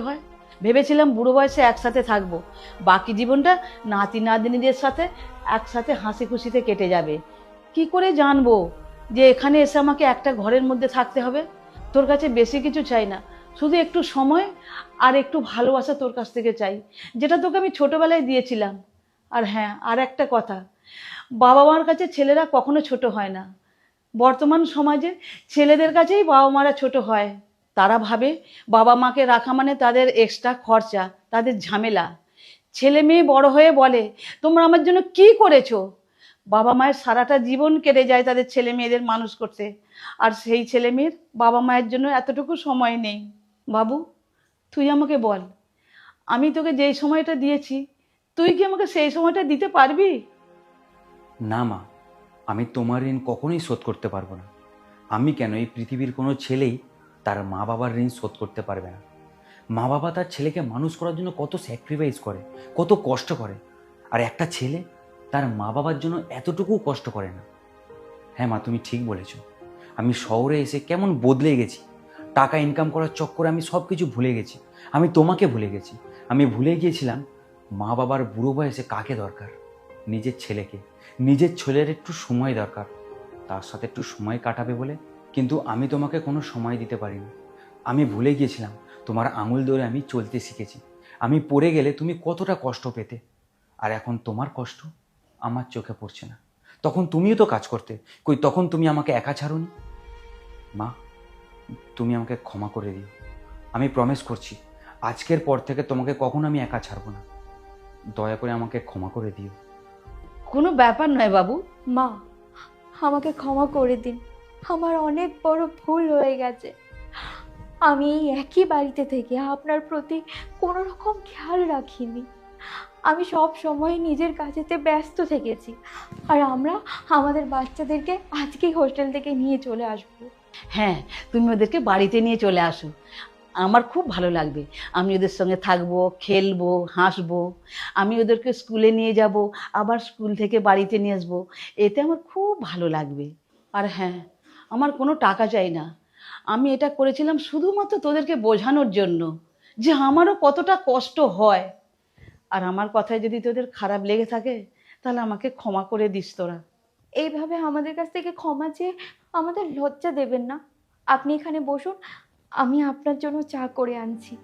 হয়। ভেবেছিলাম বুড়ো বয়সে একসাথে থাকবো, বাকি জীবনটা নাতি নাতনিদের সাথে একসাথে হাসি খুশিতে কেটে যাবে। কি করে জানবো যে এখানে এসে আমাকে একটা ঘরের মধ্যে থাকতে হবে? তোর কাছে বেশি কিছু চাই না, শুধু একটু সময় আর একটু ভালোবাসা তোর কাছ থেকে চাই, যেটা তোকে আমি ছোটবেলায় দিয়েছিলাম। আর হ্যাঁ, আর একটা কথা, বাবা মার কাছে ছেলেরা কখনো ছোট হয় না। বর্তমান সমাজে ছেলেদের কাছেই বাবা মারা ছোট হয়। তারা ভাবে বাবা মাকে রাখা মানে তাদের এক্সট্রা খরচা, তাদের ঝামেলা। ছেলে মেয়ে বড় হয়ে বলে, তোমরা আমার জন্য কি করেছো? বাবা মায়ের সারাটা জীবন কেটে যায় তাদের ছেলে মেয়েদের মানুষ করতে, আর সেই ছেলে মেয়ের বাবা মায়ের জন্য এতটুকু সময় নেই। বাবু, তুই আমাকে বল, আমি তোকে যেই সময়টা দিয়েছি, তুই কি আমাকে সেই সময়টা দিতে পারবি? না মা, আমি তোমার ঋণ কখনোই শোধ করতে পারবো না। আমি কেন, এই পৃথিবীর কোনো ছেলেই তার মা বাবার ঋণ শোধ করতে পারবে না। মা বাবা তার ছেলেকে মানুষ করার জন্য কত স্যাক্রিফাইস করে, কত কষ্ট করে, আর একটা ছেলে তার মা বাবার জন্য এতটুকু কষ্ট করে না। হ্যাঁ মা, তুমি ঠিক বলেছ। আমি শহরে এসে কেমন বদলে গেছি। টাকা ইনকাম করার চক্করে আমি সব কিছু ভুলে গেছি। আমি তোমাকে ভুলে গেছি। আমি ভুলে গিয়েছিলাম মা বাবার বুড়ো বয়সে কাকে দরকার। নিজের ছেলেকে, নিজের ছেলের একটু সময় দরকার, তার সাথে একটু সময় কাটাবে বলে। কিন্তু আমি তোমাকে কোনো সময় দিতে পারিনি। আমি ভুলে গিয়েছিলাম তোমার আঙুল ধরে আমি চলতে শিখেছি। আমি পড়ে গেলে তুমি কতটা কষ্ট পেতে, আর এখন তোমার কষ্ট আমার চোখে পড়ছে না। তখন তুমিও তো কাজ করতে, কই তখন তুমি আমাকে একা ছাড়োনি। মা, তুমি আমাকে ক্ষমা করে দিও। আমি প্রমিস করছি, আজকের পর থেকে তোমাকে কখনো আমি একা ছাড়বো না। দয়া করে আমাকে ক্ষমা করে দিও। কোনো ব্যাপার নয় বাবু। মা, আমাকে ক্ষমা করে দিন। আমার অনেক বড় ভুল হয়ে গেছে। আমি এই একই বাড়িতে থেকে আপনার প্রতি কোনো রকম খেয়াল রাখিনি। আমি সব সময় নিজের কাজেতে ব্যস্ত থেকেছি। আর আমরা আমাদের বাচ্চাদেরকে আজকেই হোস্টেল থেকে নিয়ে চলে আসবো। হ্যাঁ, তুমি ওদেরকে বাড়িতে নিয়ে চলে আসো, আমার খুব ভালো লাগবে। আমি ওদের সঙ্গে থাকবো, খেলবো, হাসবো। আমি ওদেরকে স্কুলে নিয়ে যাব, আবার স্কুল থেকে বাড়িতে নিয়ে আসবো। এতে আমার খুব ভালো লাগবে। আর হ্যাঁ, আমার কোনো টাকা চাই না। আমি এটা করেছিলাম শুধুমাত্র তোদেরকে বোঝানোর জন্য যে আমারও কতটা কষ্ট হয়। আর আমার কথায় যদি তোদের খারাপ লেগে থাকে, তাহলে আমাকে ক্ষমা করে দিস তোরা। এইভাবে আমাদের কাছ থেকে ক্ষমা চেয়ে আমাদের লজ্জা দেবেন না। আপনি এখানে বসুন, আমি আপনার জন্য চা করে আনছি।